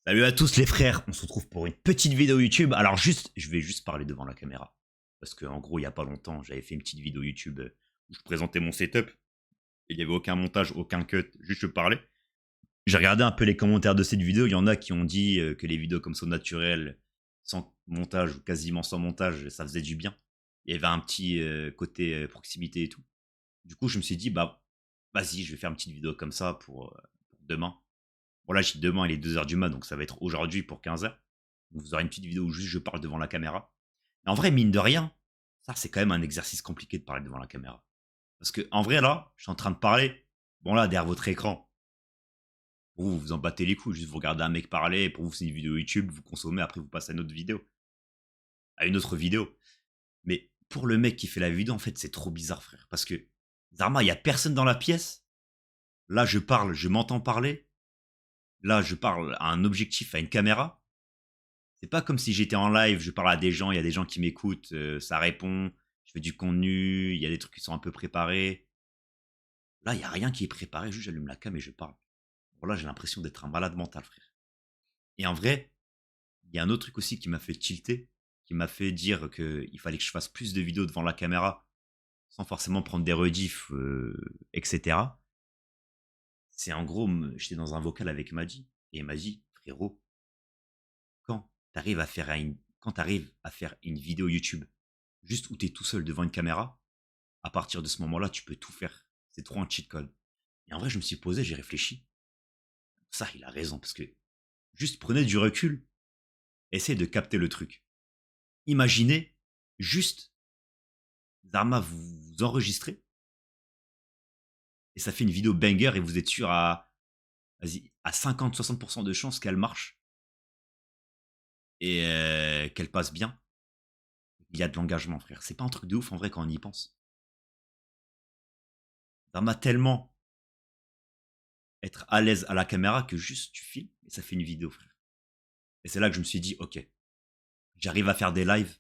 Salut à tous les frères, on se retrouve pour une petite vidéo YouTube. Alors je vais juste parler devant la caméra. Parce qu'en gros, il n'y a pas longtemps, j'avais fait une petite vidéo YouTube où je présentais mon setup. Et il n'y avait aucun montage, aucun cut, juste je parlais. J'ai regardé un peu les commentaires de cette vidéo, il y en a qui ont dit que les vidéos comme ça naturelles, sans montage ou quasiment sans montage, ça faisait du bien. Il y avait un petit côté proximité et tout. Du coup, je me suis dit, bah vas-y, je vais faire une petite vidéo comme ça pour demain. Bon, là, demain, il est 2 heures du mat, donc ça va être aujourd'hui pour 15 heures. Donc, vous aurez une petite vidéo où juste je parle devant la caméra. Mais en vrai, mine de rien, ça, c'est quand même un exercice compliqué de parler devant la caméra. Parce que, en vrai, là, je suis en train de parler. Bon, là, derrière votre écran, vous vous en battez les couilles. Juste vous regardez un mec parler. Pour vous, c'est une vidéo YouTube. Vous consommez. Après, vous passez à une autre vidéo. À une autre vidéo. Mais pour le mec qui fait la vidéo, en fait, c'est trop bizarre, frère. Parce que, Zarma, il y a personne dans la pièce. Là, je parle, je m'entends parler. Là, je parle à un objectif, à une caméra. C'est pas comme si j'étais en live, je parle à des gens, il y a des gens qui m'écoutent, ça répond, je fais du contenu, il y a des trucs qui sont un peu préparés. Là, il y a rien qui est préparé, juste j'allume la cam et je parle. Bon, là, j'ai l'impression d'être un malade mental, frère. Et en vrai, il y a un autre truc aussi qui m'a fait tilter, qui m'a fait dire qu'il fallait que je fasse plus de vidéos devant la caméra, sans forcément prendre des rediffs, etc. C'est en gros, j'étais dans un vocal avec Madi, et Madi, frérot, quand t'arrives à faire une vidéo YouTube, juste où t'es tout seul devant une caméra, à partir de ce moment-là, tu peux tout faire. C'est trop un cheat code. Et en vrai, je me suis posé, j'ai réfléchi. Ça, il a raison, parce que juste prenez du recul, essayez de capter le truc. Imaginez, juste, Zarma, vous enregistrez, et ça fait une vidéo banger, et vous êtes sûr vas-y, à 50-60% de chances qu'elle marche, et qu'elle passe bien. Il y a de l'engagement, frère. C'est pas un truc de ouf, en vrai, quand on y pense. Zarma, tellement être à l'aise à la caméra que juste tu filmes et ça fait une vidéo, frère. Et c'est là que je me suis dit, ok, j'arrive à faire des lives,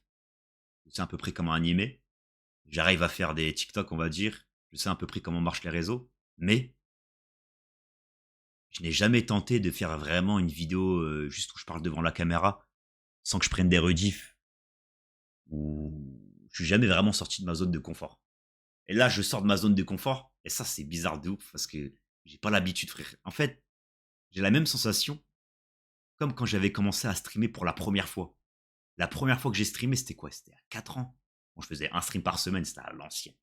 je sais à peu près comment animer, j'arrive à faire des TikTok, on va dire, je sais à peu près comment marchent les réseaux, mais je n'ai jamais tenté de faire vraiment une vidéo juste où je parle devant la caméra sans que je prenne des rediffs ou je suis jamais vraiment sorti de ma zone de confort. Et là, je sors de ma zone de confort et ça, c'est bizarre de ouf parce que j'ai pas l'habitude, frère. En fait, j'ai la même sensation comme quand j'avais commencé à streamer pour la première fois. La première fois que j'ai streamé, c'était quoi? C'était à 4 ans. Bon, je faisais un stream par semaine, c'était à l'ancienne.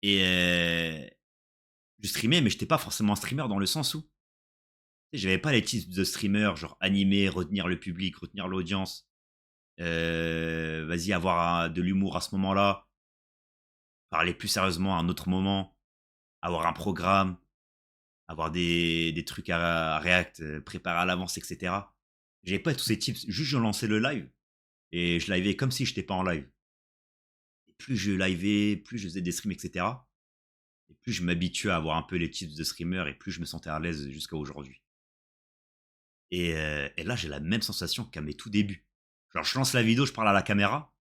Et je streamais, mais je n'étais pas forcément un streamer dans le sens où j'avais pas les tips de streamer, genre animer, retenir le public, retenir l'audience, vas-y, avoir de l'humour à ce moment-là, parler plus sérieusement à un autre moment, avoir un programme, avoir des trucs à React, préparer à l'avance, etc. J'avais pas tous ces tips, juste je lançais le live et je livais comme si je n'étais pas en live. Et plus je livais, plus je faisais des streams, etc. Et plus je m'habituais à avoir un peu les tips de streamer et plus je me sentais à l'aise jusqu'à aujourd'hui. Et là, j'ai la même sensation qu'à mes tout débuts. Genre, je lance la vidéo, je parle à la caméra.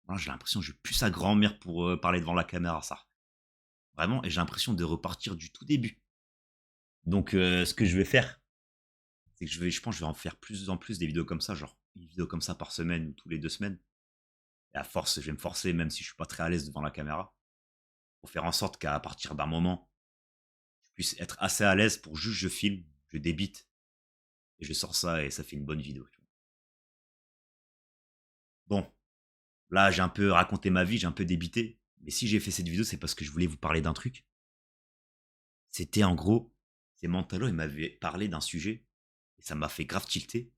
Voilà, j'ai l'impression que je pue sa grand-mère pour parler devant la caméra, ça. Vraiment, et j'ai l'impression de repartir du tout début. Donc, ce que je vais faire, c'est que je pense que je vais en faire plus en plus des vidéos comme ça, genre une vidéo comme ça par semaine ou tous les 2 semaines. Et à force, je vais me forcer, même si je suis pas très à l'aise devant la caméra, pour faire en sorte qu'à partir d'un moment, je puisse être assez à l'aise pour juste je filme, je débite, et je sors ça et ça fait une bonne vidéo. Tu vois. Bon, là j'ai un peu raconté ma vie, j'ai un peu débité, mais si j'ai fait cette vidéo, c'est parce que je voulais vous parler d'un truc. C'était en gros, c'est Mantalo, il m'avait parlé d'un sujet, et ça m'a fait grave tilter.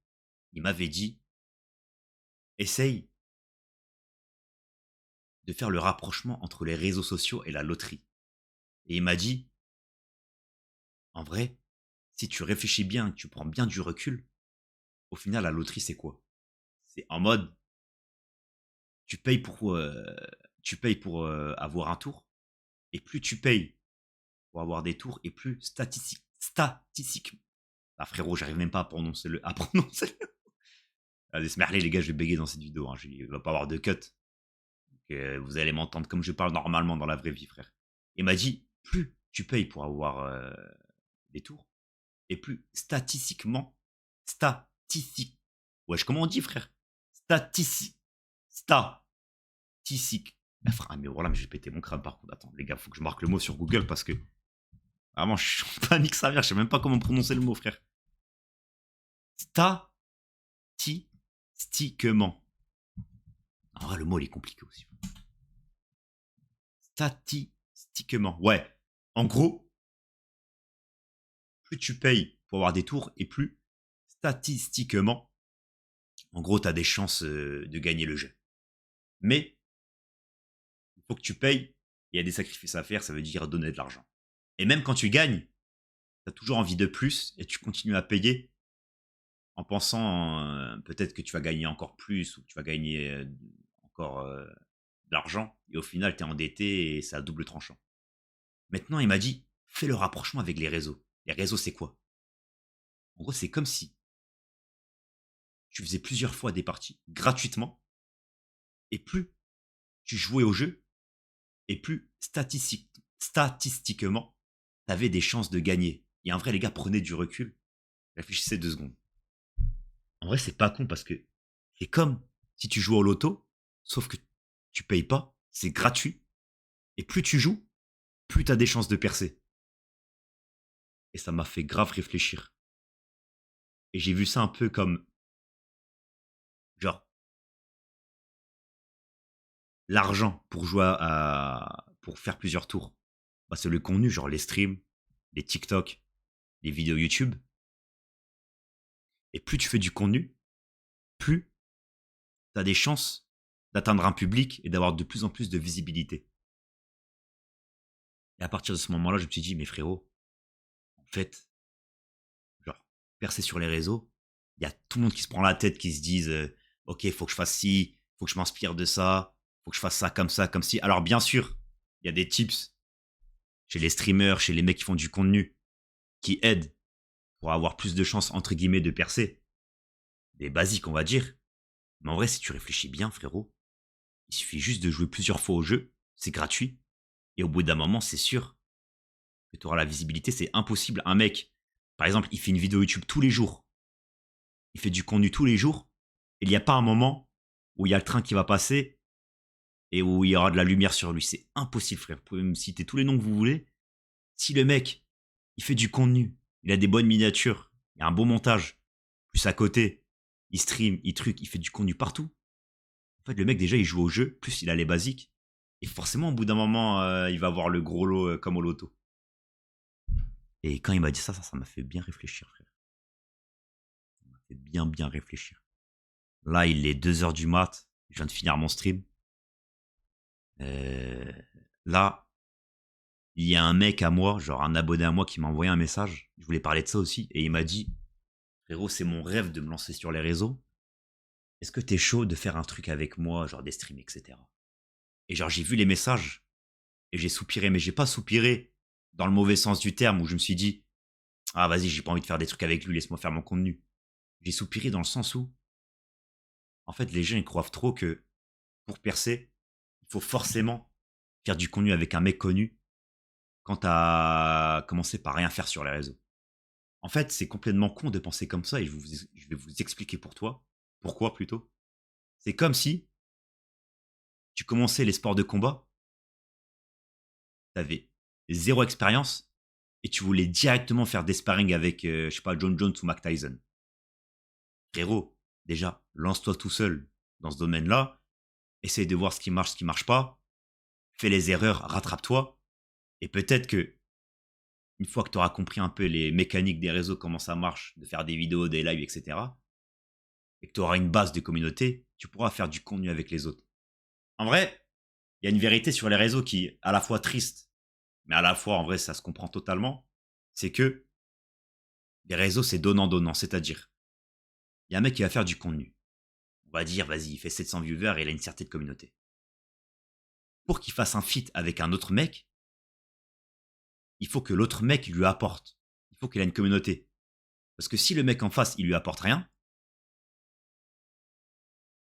Il m'avait dit, essaye de faire le rapprochement entre les réseaux sociaux et la loterie. Et il m'a dit, en vrai, si tu réfléchis bien, que tu prends bien du recul, au final, la loterie, c'est quoi? C'est en mode, tu payes pour avoir un tour, et plus tu payes pour avoir des tours, et plus statistiquement. Ah frérot, j'arrive même pas à prononcer Allez, se merler, les gars, je vais bégayer dans cette vidéo. Hein. Il va pas avoir de cut. Donc, vous allez m'entendre comme je parle normalement dans la vraie vie, frère. Il m'a dit, plus tu payes pour avoir des tours, et plus statistique. Wesh, comment on dit, frère? Statistique. Statistique. Ah, frère, mais voilà, mais j'ai pété mon crâne par contre. Attends, les gars, faut que je marque le mot sur Google parce que vraiment, je suis en panique sa mère. Je sais même pas comment prononcer le mot, frère. Statistiquement. En vrai, le mot, il est compliqué aussi. Statistiquement. Ouais. En gros, plus tu payes pour avoir des tours et plus statistiquement, en gros, tu as des chances de gagner le jeu. Mais il faut que tu payes. Il y a des sacrifices à faire, ça veut dire donner de l'argent. Et même quand tu gagnes, tu as toujours envie de plus et tu continues à payer en pensant peut-être que tu vas gagner encore plus ou que tu vas gagner encore de l'argent. Et au final, tu es endetté et c'est à double tranchant. Maintenant, il m'a dit, fais le rapprochement avec les réseaux. Les réseaux, c'est quoi? En gros, c'est comme si tu faisais plusieurs fois des parties gratuitement et plus tu jouais au jeu et plus statistiquement, tu avais des chances de gagner. Et en vrai, les gars, prenez du recul, réfléchissez 2 secondes. En vrai, c'est pas con parce que c'est comme si tu jouais au loto, sauf que tu payes pas, c'est gratuit. Et plus tu joues, plus tu as des chances de percer. Et ça m'a fait grave réfléchir. Et j'ai vu ça un peu comme, genre, l'argent pour jouer pour faire plusieurs tours. Bah, c'est le contenu, genre les streams, les TikTok, les vidéos YouTube. Et plus tu fais du contenu, plus tu as des chances d'atteindre un public et d'avoir de plus en plus de visibilité. Et à partir de ce moment-là, je me suis dit, mais frérot, en fait, genre, percer sur les réseaux, il y a tout le monde qui se prend la tête, qui se disent, ok, faut que je fasse ci, faut que je m'inspire de ça, faut que je fasse ça, comme ci. Alors bien sûr, il y a des tips chez les streamers, chez les mecs qui font du contenu, qui aident pour avoir plus de chances, entre guillemets, de percer. Des basiques, on va dire. Mais en vrai, si tu réfléchis bien, frérot, il suffit juste de jouer plusieurs fois au jeu, c'est gratuit, et au bout d'un moment, c'est sûr que tu auras la visibilité. C'est impossible. Un mec, par exemple, il fait une vidéo YouTube tous les jours, il fait du contenu tous les jours, et il n'y a pas un moment où il y a le train qui va passer et où il y aura de la lumière sur lui. C'est impossible, frère. Vous pouvez me citer tous les noms que vous voulez. Si le mec, il fait du contenu, il a des bonnes miniatures, il y a un bon montage, plus à côté, il stream, il truc, il fait du contenu partout. En fait, le mec, déjà, il joue au jeu, plus il a les basiques. Et forcément, au bout d'un moment, il va avoir le gros lot comme au loto. Et quand il m'a dit ça, ça m'a fait bien réfléchir, frère. Ça m'a fait bien, bien réfléchir. Là, il est 2 heures du mat. Je viens de finir mon stream. Euh, Là, il y a un mec à moi, genre un abonné à moi qui m'a envoyé un message. Je voulais parler de ça aussi. Et il m'a dit, frérot, c'est mon rêve de me lancer sur les réseaux. Est-ce que t'es chaud de faire un truc avec moi, genre des streams, etc. Et genre, j'ai vu les messages et j'ai soupiré, mais j'ai pas soupiré dans le mauvais sens du terme où je me suis dit, ah, vas-y, j'ai pas envie de faire des trucs avec lui, laisse-moi faire mon contenu. J'ai soupiré dans le sens où, en fait, les gens, ils croient trop que pour percer, il faut forcément faire du contenu avec un mec connu quand t'as commencé par rien faire sur les réseaux. En fait, c'est complètement con de penser comme ça et je vais vous expliquer pourquoi plutôt. C'est comme si tu commençais les sports de combat, t'avais zéro expérience et tu voulais directement faire des sparring avec, je sais pas, John Jones ou Mike Tyson. Frérot, déjà, lance-toi tout seul dans ce domaine-là, essaye de voir ce qui marche pas, fais les erreurs, rattrape-toi, et peut-être que une fois que tu auras compris un peu les mécaniques des réseaux, comment ça marche, de faire des vidéos, des lives, etc., et que tu auras une base de communauté, tu pourras faire du contenu avec les autres. En vrai, il y a une vérité sur les réseaux qui est à la fois triste, mais à la fois, en vrai, ça se comprend totalement, c'est que les réseaux, c'est donnant-donnant, c'est-à-dire, il y a un mec qui va faire du contenu. On va dire, vas-y, il fait 700 viewers et il a une certaine communauté. Pour qu'il fasse un feat avec un autre mec, il faut que l'autre mec lui apporte. Il faut qu'il ait une communauté. Parce que si le mec en face, il lui apporte rien,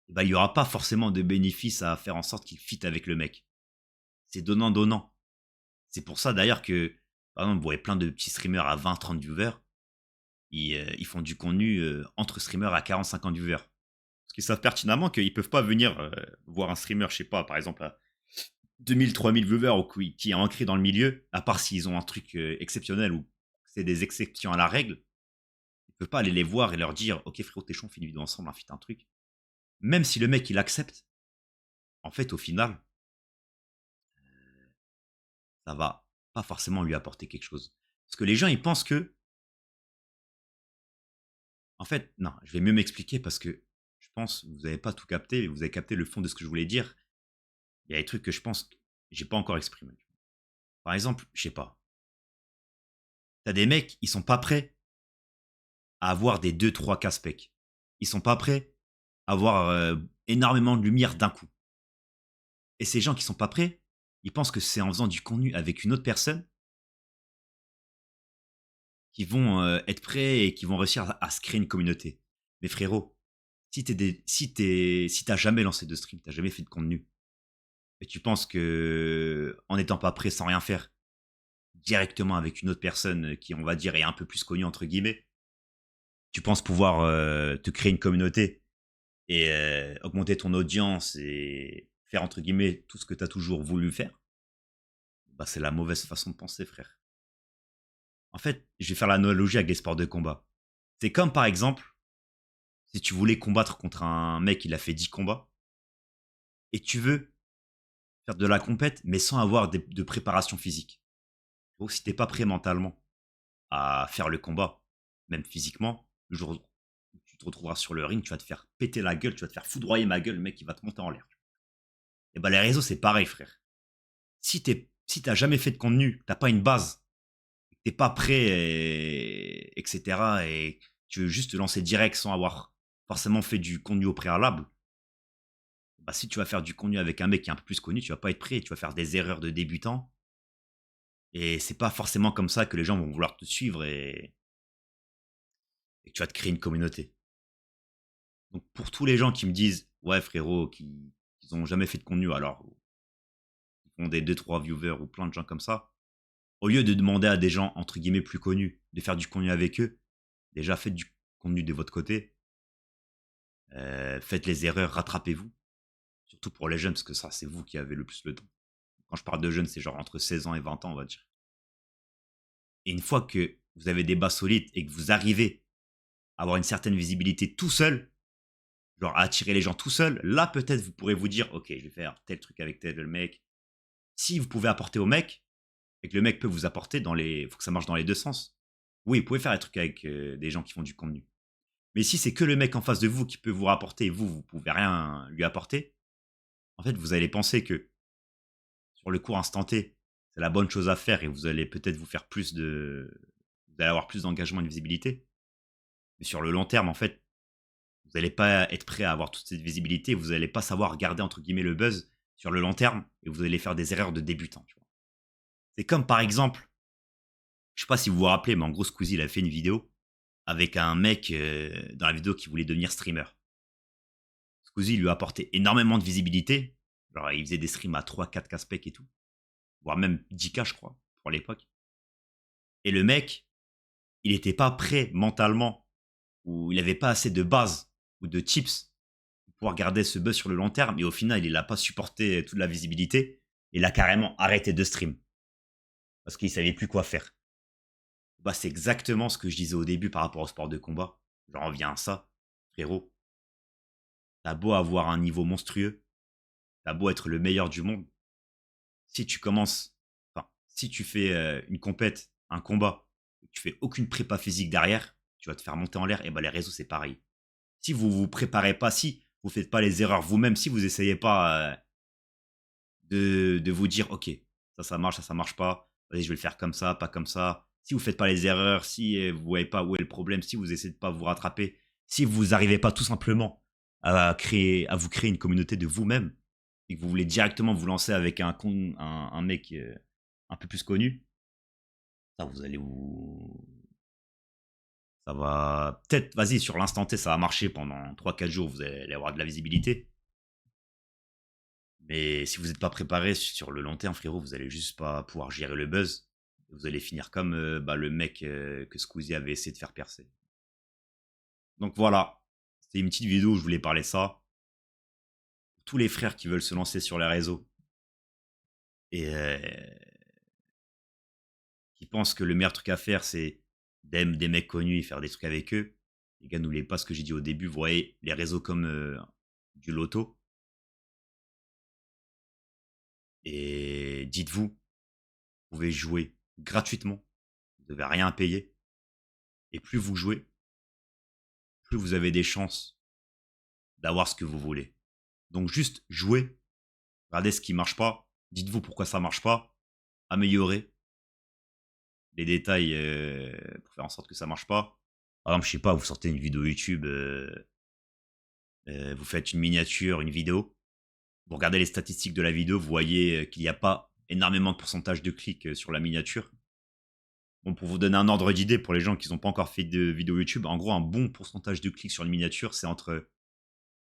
bah, il n'y aura pas forcément de bénéfice à faire en sorte qu'il fitte avec le mec. C'est donnant-donnant. C'est pour ça d'ailleurs que, par exemple, vous voyez plein de petits streamers à 20-30 viewers, ils font du contenu entre streamers à 40-50 viewers. Parce qu'ils savent pertinemment qu'ils peuvent pas venir voir un streamer, je sais pas, par exemple, à 2000-3000 viewers ou qui est ancré dans le milieu, à part s'ils ont un truc exceptionnel ou c'est des exceptions à la règle, ils peuvent pas aller les voir et leur dire ok frérot t'es chaud, on fait une vidéo ensemble, on fait un truc. Même si le mec il accepte, en fait au final, ça va pas forcément lui apporter quelque chose. Parce que les gens ils pensent que, en fait, non, je vais mieux m'expliquer parce que je pense que vous n'avez pas tout capté, vous avez capté le fond de ce que je voulais dire. Il y a des trucs que je pense que j'ai pas encore exprimé. Par exemple, je sais pas, t'as des mecs, ils sont pas prêts à avoir des 2-3 casse-pecs. Ils sont pas prêts à avoir énormément de lumière d'un coup. Et ces gens qui sont pas prêts, ils pensent que c'est en faisant du contenu avec une autre personne qui vont être prêts et qui vont réussir à se créer une communauté. Mais frérot, si t'as jamais lancé de stream, t'as jamais fait de contenu, et tu penses que en n'étant pas prêt sans rien faire, directement avec une autre personne qui, on va dire, est un peu plus connue entre guillemets, tu penses pouvoir te créer une communauté et augmenter ton audience et faire entre guillemets tout ce que tu as toujours voulu faire, bah c'est la mauvaise façon de penser, frère. En fait, je vais faire l'analogie avec les sports de combat. C'est comme par exemple, si tu voulais combattre contre un mec, il a fait 10 combats, et tu veux faire de la compète, mais sans avoir de préparation physique. Donc, si t'es pas prêt mentalement à faire le combat, même physiquement, le jour où tu te retrouveras sur le ring, tu vas te faire péter la gueule, tu vas te faire foudroyer ma gueule, le mec, il va te monter en l'air. Et bah, les réseaux, c'est pareil, frère. Si t'as jamais fait de contenu, t'as pas une base, t'es pas prêt, etc., et tu veux juste te lancer direct sans avoir forcément fait du contenu au préalable, bah, si tu vas faire du contenu avec un mec qui est un peu plus connu, tu vas pas être prêt, tu vas faire des erreurs de débutant, et c'est pas forcément comme ça que les gens vont vouloir te suivre et que tu vas te créer une communauté. Donc pour tous les gens qui me disent, ouais frérot, qui ont jamais fait de contenu, alors ils font des deux trois viewers ou plein de gens comme ça, au lieu de demander à des gens entre guillemets plus connus de faire du contenu avec eux, déjà faites du contenu de votre côté, faites les erreurs, rattrapez-vous. Surtout pour les jeunes, parce que ça, c'est vous qui avez le plus le temps. Quand je parle de jeunes, c'est genre entre 16 ans et 20 ans, on va dire. Et une fois que vous avez des bases solides et que vous arrivez à avoir une certaine visibilité tout seul, genre à attirer les gens tout seul, là peut-être vous pourrez vous dire, ok, je vais faire tel truc avec tel mec. Si vous pouvez apporter au mec, et que le mec peut vous apporter dans les... faut que ça marche dans les deux sens. Oui, vous pouvez faire des trucs avec des gens qui font du contenu. Mais si c'est que le mec en face de vous qui peut vous rapporter et vous pouvez rien lui apporter, en fait, vous allez penser que sur le court instant T, c'est la bonne chose à faire et vous allez peut-être vous faire plus de... Vous allez avoir plus d'engagement et de visibilité. Mais sur le long terme, en fait, vous n'allez pas être prêt à avoir toute cette visibilité, vous n'allez pas savoir garder entre guillemets le buzz sur le long terme et vous allez faire des erreurs de débutant. Tu vois. C'est comme par exemple, je sais pas si vous vous rappelez, mais en gros, Squeezie, il a fait une vidéo avec un mec dans la vidéo qui voulait devenir streamer. Squeezie lui a apporté énormément de visibilité. Genre, il faisait des streams à 3-4 casse-pec et tout. Voire même 10K, je crois, pour l'époque. Et le mec, il n'était pas prêt mentalement, ou il n'avait pas assez de base ou de tips pour pouvoir garder ce buzz sur le long terme. Et au final, il n'a pas supporté toute la visibilité. Il a carrément arrêté de stream. Parce qu'il savait plus quoi faire. Bah, c'est exactement ce que je disais au début par rapport au sport de combat. J'en reviens à ça. Frérot, t'as beau avoir un niveau monstrueux, t'as beau être le meilleur du monde. Si tu commences, enfin, si tu fais une compète, un combat, et que tu fais aucune prépa physique derrière, tu vas te faire monter en l'air. Et bah, les réseaux, c'est pareil. Si vous vous préparez pas, si vous faites pas les erreurs vous-même, si vous essayez pas de vous dire, ok, ça marche, ça marche pas, vas-y, je vais le faire comme ça, pas comme ça. Si vous faites pas les erreurs, si vous voyez pas où est le problème, si vous essayez de pas vous rattraper, si vous n'arrivez pas tout simplement à vous créer une communauté de vous-même et que vous voulez directement vous lancer avec un mec un peu plus connu, ça vous allez vous, ça va peut-être, vas-y, sur l'instant T, ça va marcher pendant 3-4 jours, vous allez avoir de la visibilité. Mais si vous n'êtes pas préparé sur le long terme, frérot, vous allez juste pas pouvoir gérer le buzz. Vous allez finir comme bah, le mec que Squeezie avait essayé de faire percer. Donc voilà, c'était une petite vidéo où je voulais parler de ça. Pour tous les frères qui veulent se lancer sur les réseaux et qui pensent que le meilleur truc à faire, c'est d'aimer des mecs connus et faire des trucs avec eux. Les gars, n'oubliez pas ce que j'ai dit au début. Vous voyez les réseaux comme du loto. Et dites-vous, vous pouvez jouer gratuitement. Vous n'avez rien à payer. Et plus vous jouez, plus vous avez des chances d'avoir ce que vous voulez. Donc juste jouez, regardez ce qui marche pas, dites-vous pourquoi ça marche pas, améliorez les détails pour faire en sorte que ça marche pas. Par exemple, je sais pas, vous sortez une vidéo YouTube, vous faites une miniature, une vidéo, vous regardez les statistiques de la vidéo, vous voyez qu'il n'y a pas énormément de pourcentage de clics sur la miniature. Bon, pour vous donner un ordre d'idée, pour les gens qui n'ont pas encore fait de vidéo YouTube, en gros, un bon pourcentage de clics sur une miniature, c'est entre,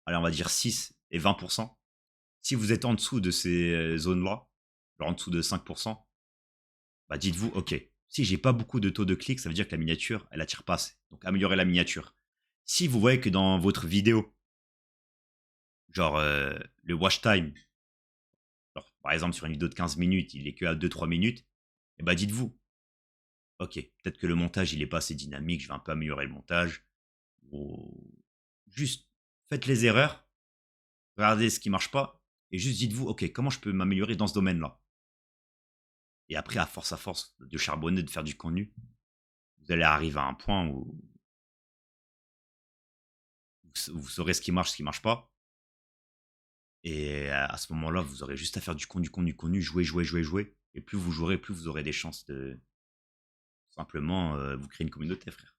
allez, on va dire 6 et 20%. Si vous êtes en dessous de ces zones-là, genre en dessous de 5%, bah dites-vous, ok, si j'ai pas beaucoup de taux de clics, ça veut dire que la miniature, elle attire pas assez. Donc améliorez la miniature. Si vous voyez que dans votre vidéo, genre le watch time, genre, par exemple sur une vidéo de 15 minutes, il est que à 2-3 minutes, et bah dites-vous, ok, peut-être que le montage, il est pas assez dynamique, je vais un peu améliorer le montage. Ou juste faites les erreurs, regardez ce qui marche pas, et juste dites-vous, ok, comment je peux m'améliorer dans ce domaine-là. Et après, à force de charbonner, de faire du contenu, vous allez arriver à un point où vous saurez ce qui marche pas. Et à ce moment-là, vous aurez juste à faire du contenu, jouer, jouer, jouer, jouer. Et plus vous jouerez, plus vous aurez des chances de simplement vous créer une communauté, frère.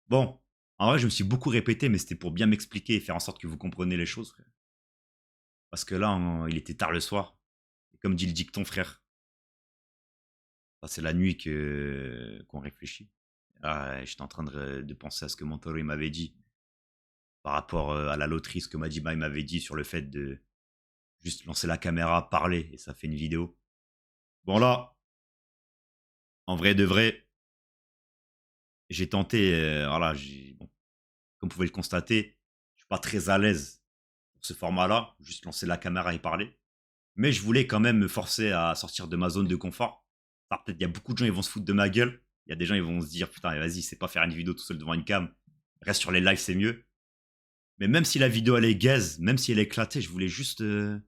Bon, en vrai, je me suis beaucoup répété, mais c'était pour bien m'expliquer et faire en sorte que vous compreniez les choses, frère. Parce que là, il était tard le soir. Et comme dit le dicton, frère, enfin, c'est la nuit qu'on réfléchit. Ah, j'étais en train de penser à ce que Montoro il m'avait dit par rapport à la loterie, ce que Madiba il m'avait dit sur le fait de juste lancer la caméra, parler et ça fait une vidéo. Bon là, en vrai de vrai, j'ai tenté, voilà, bon, comme vous pouvez le constater, je suis pas très à l'aise pour ce format-là, juste lancer la caméra et parler. Mais je voulais quand même me forcer à sortir de ma zone de confort. Alors peut-être il y a beaucoup de gens ils vont se foutre de ma gueule. Il y a des gens ils vont se dire putain vas-y c'est pas faire une vidéo tout seul devant une cam. Reste sur les lives c'est mieux. Mais même si la vidéo elle est gaze, même si elle est éclatée, je voulais juste me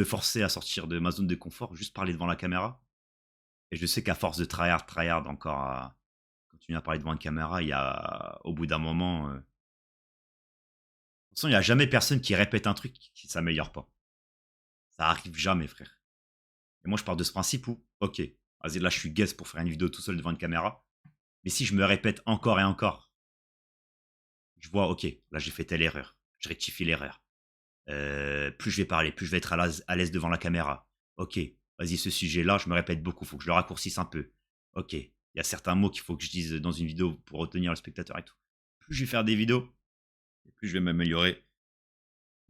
forcer à sortir de ma zone de confort, juste parler devant la caméra. Et je sais qu'à force de tryhard encore à continuer à parler devant une caméra, il y a au bout d'un moment, de toute façon il y a jamais personne qui répète un truc qui s'améliore pas. Ça arrive jamais frère. Et moi, je pars de ce principe où, ok, vas-y, là, je suis guest pour faire une vidéo tout seul devant une caméra. Mais si je me répète encore et encore, je vois, ok, là, j'ai fait telle erreur. Je rectifie l'erreur. Plus je vais parler, plus je vais être à l'aise devant la caméra. Ok, vas-y, ce sujet-là, je me répète beaucoup, il faut que je le raccourcisse un peu. Ok, il y a certains mots qu'il faut que je dise dans une vidéo pour retenir le spectateur et tout. Plus je vais faire des vidéos, plus je vais m'améliorer.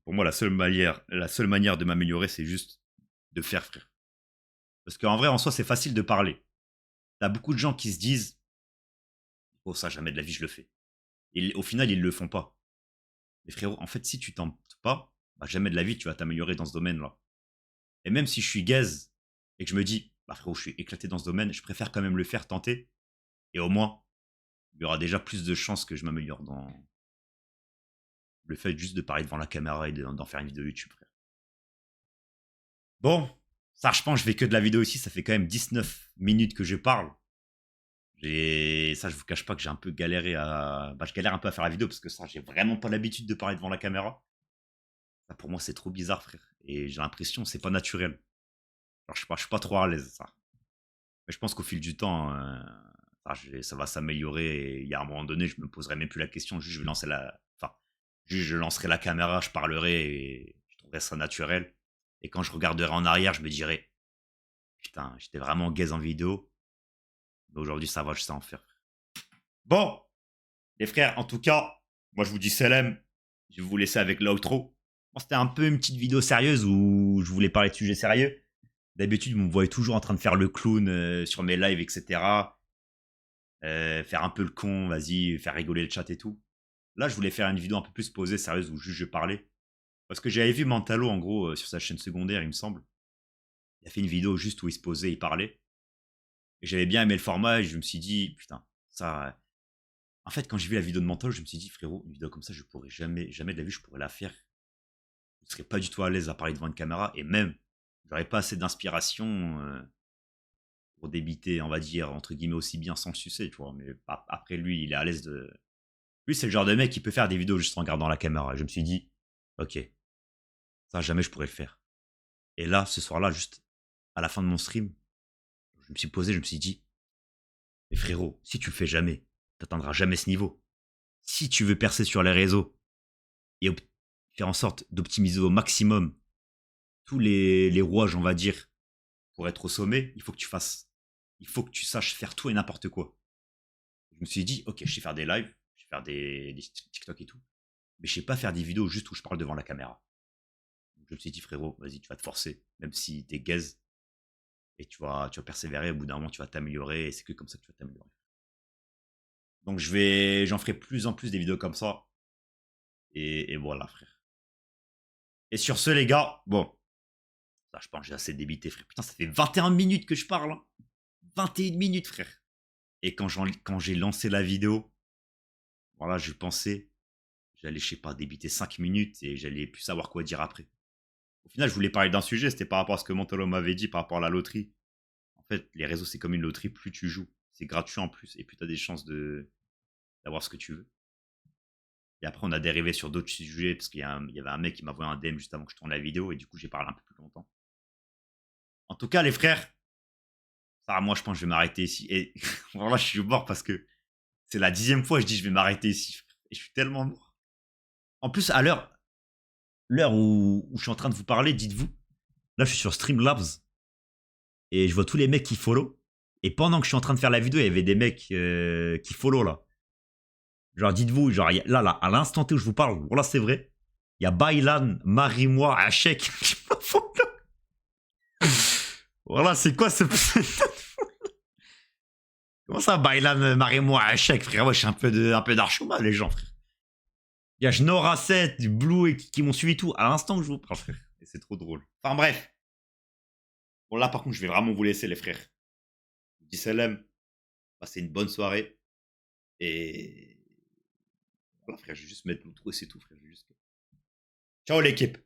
Pour moi, la seule manière de m'améliorer, c'est juste de faire, frère. Parce qu'en vrai, en soi, c'est facile de parler. T'as beaucoup de gens qui se disent oh, ça, jamais de la vie, je le fais. Et au final, ils le font pas. Mais frérot, en fait, si tu tentes pas, bah, jamais de la vie, tu vas t'améliorer dans ce domaine-là. Et même si je suis gaze et que je me dis, bah frérot, je suis éclaté dans ce domaine, je préfère quand même le faire tenter. Et au moins, il y aura déjà plus de chances que je m'améliore dans le fait juste de parler devant la caméra et d'en faire une vidéo YouTube, frère. Bon, ça, je pense, je fais que de la vidéo ici. Ça fait quand même 19 minutes que je parle. Ça, je vous cache pas que j'ai un peu galéré à. Bah, je galère un peu à faire la vidéo parce que ça, j'ai vraiment pas l'habitude de parler devant la caméra. Ça, pour moi, c'est trop bizarre, frère. Et j'ai l'impression que c'est pas naturel. Alors, je suis pas trop à l'aise, ça. Mais je pense qu'au fil du temps, ça va s'améliorer. Et il y a un moment donné, je me poserai même plus la question. Juste, je vais lancer la. Enfin, juste, je lancerai la caméra, je parlerai et je trouverai ça naturel. Et quand je regarderai en arrière, je me dirai putain, j'étais vraiment gaze en vidéo. Mais aujourd'hui, ça va, je sais en faire. Bon, les frères, en tout cas, moi, je vous dis salam. Je vais vous laisser avec l'outro. Bon, c'était un peu une petite vidéo sérieuse où je voulais parler de sujets sérieux. D'habitude, vous me voyez toujours en train de faire le clown sur mes lives, etc. faire un peu le con, vas-y, faire rigoler le chat et tout. Là, je voulais faire une vidéo un peu plus posée, sérieuse, où juste je parlais. Parce que j'avais vu Mantalo, en gros, sur sa chaîne secondaire, il me semble. Il a fait une vidéo juste où il se posait, il parlait. Et j'avais bien aimé le format et je me suis dit, putain, ça. En fait, quand j'ai vu la vidéo de Mantalo, je me suis dit, frérot, une vidéo comme ça, je pourrais jamais, jamais de la vie, je pourrais la faire. Je ne serais pas du tout à l'aise à parler devant une caméra et même, j'aurais pas assez d'inspiration pour débiter, on va dire, entre guillemets, aussi bien sans le sucer, tu vois. Mais après, lui, il est à l'aise de. Lui, c'est le genre de mec qui peut faire des vidéos juste en regardant la caméra. Et je me suis dit, ok, ça, jamais je pourrais le faire. Et là, ce soir-là, juste à la fin de mon stream, je me suis posé, je me suis dit, mais frérot, si tu le fais jamais, t'atteindras jamais ce niveau. Si tu veux percer sur les réseaux et faire en sorte d'optimiser au maximum tous les rouages, on va dire, pour être au sommet, il faut que tu saches faire tout et n'importe quoi. Je me suis dit, ok, je sais faire des lives, je sais faire des TikTok et tout, mais je sais pas faire des vidéos juste où je parle devant la caméra. Donc je me suis dit, frérot, vas-y, tu vas te forcer, même si t'es gaze, et tu vas persévérer, au bout d'un moment, tu vas t'améliorer, et c'est que comme ça que tu vas t'améliorer. Donc j'en ferai plus en plus des vidéos comme ça, et voilà, frère. Et sur ce, les gars, bon, ça, je pense que j'ai assez débité, frère. Putain, ça fait 21 minutes que je parle, hein. 21 minutes, frère. Et quand j'ai lancé la vidéo, voilà, je pensais, j'allais, je sais pas, débiter 5 minutes et j'allais plus savoir quoi dire après. Au final, je voulais parler d'un sujet, c'était par rapport à ce que Mantolo m'avait dit par rapport à la loterie. En fait, les réseaux, c'est comme une loterie, plus tu joues, c'est gratuit en plus, et plus tu as des chances d'avoir ce que tu veux. Et après, on a dérivé sur d'autres sujets, parce il y avait un mec qui m'a envoyé un DM juste avant que je tourne la vidéo, et du coup, j'ai parlé un peu plus longtemps. En tout cas, les frères, ça, moi, je pense que je vais m'arrêter ici. Et voilà, je suis mort parce que c'est la 10e fois que je dis je vais m'arrêter ici. Et je suis tellement mort. En plus, à l'heure où je suis en train de vous parler, dites-vous, là, je suis sur Streamlabs et je vois tous les mecs qui follow. Et pendant que je suis en train de faire la vidéo, il y avait des mecs qui follow là. Genre, dites-vous, genre, là, à l'instant T où je vous parle, voilà, c'est vrai. Il y a Bailan, Marie-moi, Hachek qui me follow. Voilà, c'est quoi ce. Comment ça, Bailan, Marie-moi, Hachek, frère? Ouais, je suis un peu d'Archouma, les gens, frère. Il y a Genora 7, du Blue et qui m'ont suivi tout à l'instant que je vous parle, frère. Et c'est trop drôle. Enfin bref. Bon, là, par contre, je vais vraiment vous laisser, les frères. Je vous dis salam. Passez une bonne soirée. Et voilà, frère, je vais juste mettre l'outro et c'est tout, frère. Ciao, l'équipe.